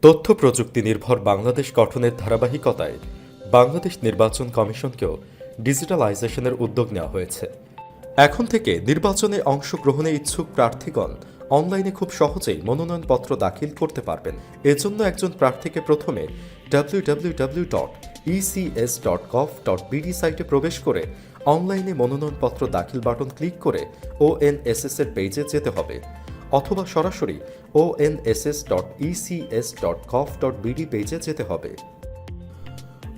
তথ্য প্রযুক্তি নির্ভর বাংলাদেশ গঠনের ধারাবাহিকতায় বাংলাদেশ নির্বাচন কমিশনকেও ডিজিটালাইজেশনের উদ্যোগ নেওয়া হয়েছে। এখন থেকে নির্বাচনে অংশগ্রহণে ইচ্ছুক প্রার্থীগণ অনলাইনে খুব সহজেই মনোনয়নপত্র দাখিল করতে পারবেন। এজন্য একজন প্রার্থীকে প্রথমে www.ecs.gov.bd সাইটে প্রবেশ করে অনলাইনে মনোনয়নপত্র দাখিল বাটন ক্লিক করে ONSS এর পেজে যেতে হবে, অথবা সরাসরি onss.ecs.gov.bd পেজে যেতে হবে।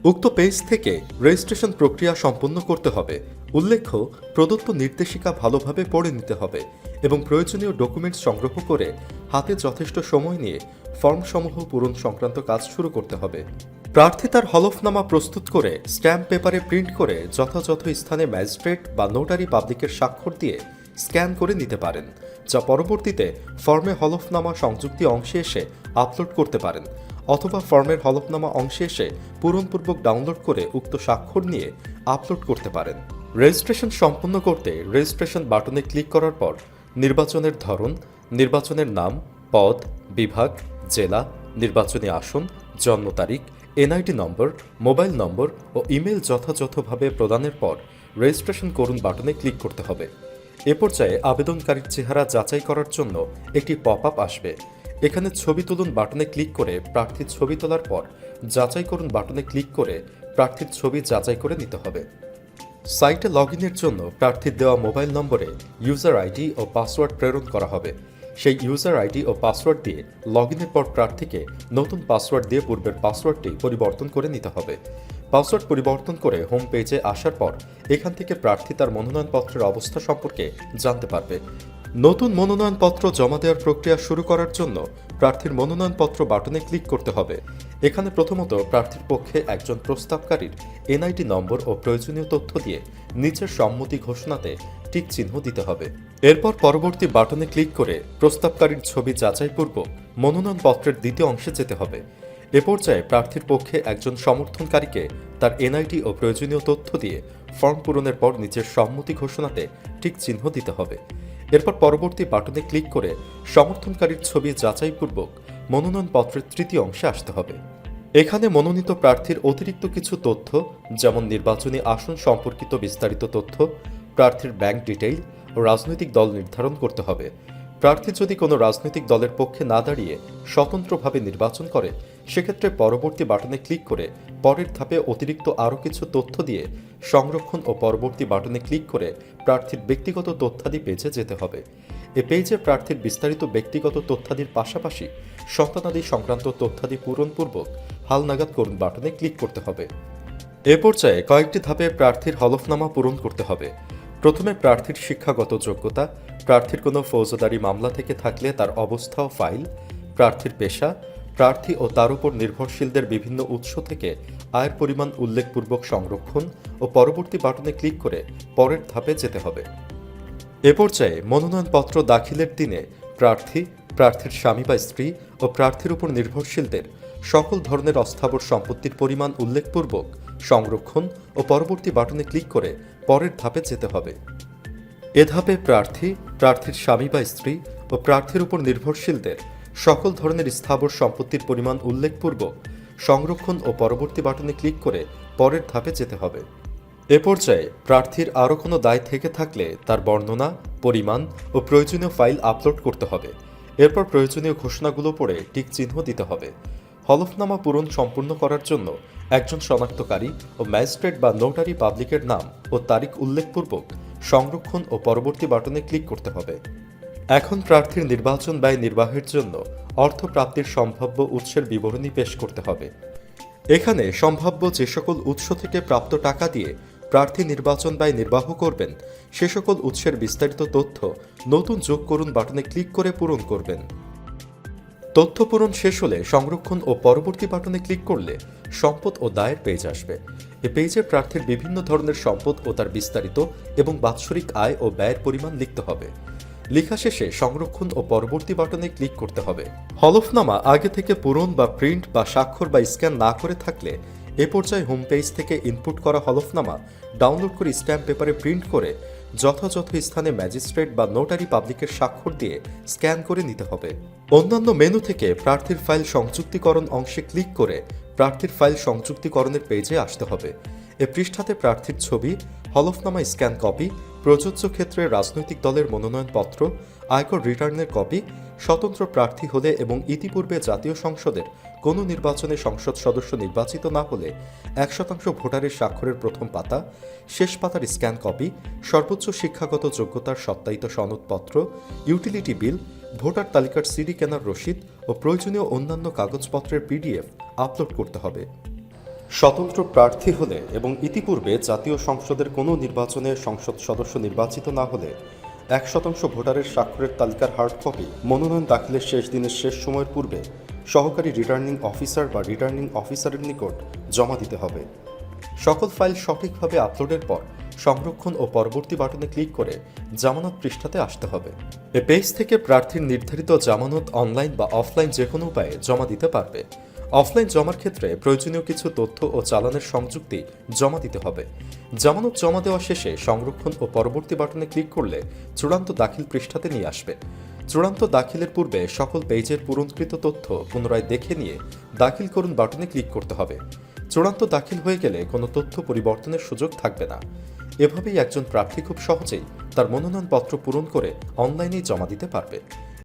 উক্ত পেজ থেকে রেজিস্ট্রেশন প্রক্রিয়া সম্পন্ন করতে হবে। উল্লেখ্য, প্রদত্ত নির্দেশিকা ভালোভাবে পড়ে নিতে হবে এবং প্রয়োজনীয় ডকুমেন্টস সংগ্রহ করে হাতে যথেষ্ট সময় নিয়ে ফর্মসমূহ পূরণ সংক্রান্ত কাজ শুরু করতে হবে। প্রার্থী তার হলফনামা প্রস্তুত করে স্ট্যাম্প পেপারে প্রিন্ট করে যথাযথ স্থানে ম্যাজিস্ট্রেট বা নোটারি পাবলিকের স্বাক্ষর দিয়ে স্ক্যান করে নিতে পারেন, যা পরবর্তীতে ফর্মে হলফনামা সংযুক্তি অংশে এসে আপলোড করতে পারেন, অথবা ফর্মের হলফনামা অংশে এসে পূরণপূর্বক ডাউনলোড করে উক্ত স্বাক্ষর নিয়ে আপলোড করতে পারেন। রেজিস্ট্রেশন সম্পন্ন করতে রেজিস্ট্রেশন বাটনে ক্লিক করার পর নির্বাচনের ধরন, নির্বাচনের নাম, পদ, বিভাগ, জেলা, নির্বাচনী আসন, জন্ম তারিখ, NID নম্বর, মোবাইল নম্বর ও ইমেল যথাযথভাবে প্রদানের পর রেজিস্ট্রেশন করুন বাটনে ক্লিক করতে হবে। এ পর্যায়ে আবেদনকারীর চেহারা যাচাই করার জন্য একটি পপ আপ আসবে। এখানে ছবি তুলুন বাটনে ক্লিক করে প্রার্থীর ছবি তোলার পর যাচাই করুন বাটনে ক্লিক করে প্রার্থীর ছবি যাচাই করে নিতে হবে। সাইটে লগ ইনের জন্য প্রার্থীর দেওয়া মোবাইল নম্বরে ইউজার আইডি ও পাসওয়ার্ড প্রেরণ করা হবে। সেই ইউজার আইডি ও পাসওয়ার্ড দিয়ে লগ ইনের পর প্রার্থীকে নতুন পাসওয়ার্ড দিয়ে পূর্বের পাসওয়ার্ডটি পরিবর্তন করে নিতে হবে। পাসওয়ার্ড পরিবর্তন করে হোম পেজে আসার পর এখান থেকে প্রার্থী তার মনোনয়নপত্রের অবস্থা সম্পর্কে জানতে পারবে। নতুন মনোনয়নপত্র জমা দেওয়ার প্রক্রিয়া শুরু করার জন্য প্রার্থীর মনোনয়নপত্র বাটনে ক্লিক করতে হবে। এখানে প্রথমত প্রার্থীর পক্ষে একজন প্রস্তাবকারীর NID নম্বর ও প্রয়োজনীয় তথ্য দিয়ে নিচের সম্মতি ঘোষণাতে টিক চিহ্ন দিতে হবে। এরপর পরবর্তী বাটনে ক্লিক করে প্রস্তাবকারীর ছবি যাচাইপূর্বক মনোনয়নপত্রের দ্বিতীয় অংশে যেতে হবে। এ পর্যায়ে প্রার্থীর পক্ষে একজন সমর্থনকারীকে তার NID ও প্রয়োজনীয় তথ্য দিয়ে ফর্ম পূরণের পর নিচের সম্মতি ঘোষণাতে টিক চিহ্ন দিতে হবে। এরপর পরবর্তী বাটনে ক্লিক করে সমর্থনকারীর ছবি যাচাইপূর্বক মনোনয়নপত্রের তৃতীয় অংশে আসতে হবে। এখানে মনোনীত প্রার্থীর অতিরিক্ত কিছু তথ্য, যেমন নির্বাচনী আসন সম্পর্কিত বিস্তারিত তথ্য, প্রার্থীর ব্যাংক ডিটেইল ও রাজনৈতিক দল নির্ধারণ করতে হবে। প্রার্থী যদি কোনো রাজনৈতিক দলের পক্ষে না দাঁড়িয়ে স্বতন্ত্রভাবে নির্বাচন করে, সেক্ষেত্রে পরবর্তী বাটনে ক্লিক করে পরের ধাপে অতিরিক্ত আরও কিছু তথ্য দিয়ে সংরক্ষণ ও পরবর্তী বাটনে ক্লিক করে প্রার্থীর ব্যক্তিগত তথ্যাদি পেজে যেতে হবে। এ পেজে প্রার্থীর বিস্তারিত ব্যক্তিগত তথ্যাদির পাশাপাশি সন্তানাদি সংক্রান্ত তথ্যাদি পূরণপূর্বক হালনাগাদ করুন বাটনে ক্লিক করতে হবে। এ পর্যায়ে কয়েকটি ধাপে প্রার্থীর হলফনামা পূরণ করতে হবে। প্রথমে প্রার্থীর শিক্ষাগত যোগ্যতা, প্রার্থীর কোনো ফৌজদারি মামলা থেকে থাকলে তার অবস্থা ও ফাইল, প্রার্থীর পেশা, প্রার্থী ও তার উপর নির্ভরশীলদের বিভিন্ন উৎস থেকে আয়ের পরিমাণ উল্লেখপূর্বক সংরক্ষণ ও পরবর্তী বাটনে ক্লিক করে পরের ধাপে যেতে হবে। এ পর্যায়ে মনোনয়নপত্র দাখিলের দিনে প্রার্থী, প্রার্থীর স্বামী বা স্ত্রী ও প্রার্থীর উপর নির্ভরশীলদের সকল ধরনের অস্থাবর সম্পত্তির পরিমাণ উল্লেখপূর্বক সংরক্ষণ ও পরবর্তী বাটনে ক্লিক করে পরের ধাপে যেতে হবে। এ ধাপে প্রার্থী, প্রার্থীর স্বামী বা স্ত্রী ও প্রার্থীর উপর নির্ভরশীলদের সকল ধরনের স্থাবর সম্পত্তির পরিমাণ উল্লেখপূর্বক সংরক্ষণ ও পরবর্তী বাটনে ক্লিক করে পরের ধাপে যেতে হবে। এ পর্যায়ে প্রার্থীর আরও কোনো দায় থেকে থাকলে তার বর্ণনা, পরিমাণ ও প্রয়োজনীয় ফাইল আপলোড করতে হবে। এরপর প্রয়োজনীয় ঘোষণাগুলো পড়ে টিক চিহ্ন দিতে হবে। হলফনামা পূরণ সম্পূর্ণ করার জন্য একজন শনাক্তকারী ও ম্যাজিস্ট্রেট বা নোটারি পাবলিকের নাম ও তারিখ উল্লেখপূর্বক সংরক্ষণ ও পরবর্তী বাটনে ক্লিক করতে হবে। এখন প্রার্থীর নির্বাচন ব্যয় নির্বাহের জন্য অর্থ প্রাপ্তির সম্ভাব্য উৎসের বিবরণী পেশ করতে হবে। এখানে সম্ভাব্য যে সকল উৎস থেকে প্রাপ্ত টাকা দিয়ে প্রার্থী নির্বাচন ব্যয় নির্বাহ করবেন, সে সকল উৎসের বিস্তারিত তথ্য নতুন যোগ করুন বাটনে ক্লিক করে পূরণ করবেন। তথ্য পূরণ শেষ হলে সংরক্ষণ ও পরবর্তী বাটনে ক্লিক করলে সম্পদ ও দায়ের পেজ আসবে। এ পেজে প্রার্থীর বিভিন্ন ধরনের সম্পদ ও তার বিস্তারিত এবং বাৎসরিক আয় ও ব্যয়ের পরিমাণ লিখতে হবে। লেখা শেষে সংরক্ষণ ও পরবর্তী বাটনে ক্লিক করতে হবে। হলফনামা আগে থেকে পূরণ বা প্রিন্ট বা স্বাক্ষর বা স্ক্যান না করে থাকলে এ পর্যায়ে হোম পেজ থেকে ইনপুট করা হলফনামা ডাউনলোড করে স্ট্যাম্প পেপারে প্রিন্ট করে যথাযথ স্থানে ম্যাজিস্ট্রেট বা নোটারি পাবলিকের স্বাক্ষর দিয়ে স্ক্যান করে নিতে হবে। অন্যান্য মেনু থেকে প্রার্থীর ফাইল সংযুক্তিকরণ অংশে ক্লিক করে প্রার্থীর ফাইল সংযুক্তিকরণের পেজে আসতে হবে। এ পৃষ্ঠাতে প্রার্থীর ছবি, হলফনামা স্ক্যান কপি, প্রযোজ্য ক্ষেত্রে রাজনৈতিক দলের মনোনয়নপত্র, আয়কর রিটার্নের কপি, স্বতন্ত্র প্রার্থী হলে এবং ইতিপূর্বে জাতীয় সংসদের কোনো নির্বাচনে সংসদ সদস্য নির্বাচিত না হলে 1% ভোটারের স্বাক্ষরের প্রথম পাতা, শেষ পাতার স্ক্যান কপি, সর্বোচ্চ শিক্ষাগত যোগ্যতার সত্যায়িত সনদপত্র, ইউটিলিটি বিল, ভোটার তালিকার সিডি কেনার রসিদ ও প্রয়োজনীয় অন্যান্য কাগজপত্রের পিডিএফ আপলোড করতে হবে। স্বতন্ত্র প্রার্থী হলে এবং ইতিপূর্বে জাতীয় সংসদের কোনো নির্বাচনে সংসদ সদস্য নির্বাচিত না হলে 1% ভোটারের স্বাক্ষরের তালিকার হার্ড কপি মনোনয়ন দাখিলের শেষ দিনের শেষ সময়ের পূর্বে সহকারী রিটার্নিং অফিসার বা রিটার্নিং অফিসারের নিকট জমা দিতে হবে। সকল ফাইল সঠিকভাবে আপলোডের পর সংরক্ষণ ও পরবর্তী বাটনে ক্লিক করে জামানত পৃষ্ঠাতে আসতে হবে। এ পেজ থেকে প্রার্থীর নির্ধারিত জামানত অনলাইন বা অফলাইন যে কোনো উপায়ে জমা দিতে পারবে। অফলাইন জমার ক্ষেত্রে প্রয়োজনীয় কিছু তথ্য ও চালানের সংযুক্তি জমা দিতে হবে। জামানত জমা দেওয়া শেষে সংরক্ষণ ও পরবর্তী বাটনে ক্লিক করলে চূড়ান্ত দাখিল পৃষ্ঠাতে নিয়ে আসবে। চূড়ান্ত দাখিলের পূর্বে সকল পেজের পূরণকৃত তথ্য পুনরায় দেখে নিয়ে দাখিল করুন বাটনে ক্লিক করতে হবে। চূড়ান্ত দাখিল হয়ে গেলে কোনো তথ্য পরিবর্তনের সুযোগ থাকবে না। এভাবেই একজন প্রার্থী খুব সহজেই তার মনোনয়নপত্র পূরণ করে অনলাইনেই জমা দিতে পারবে।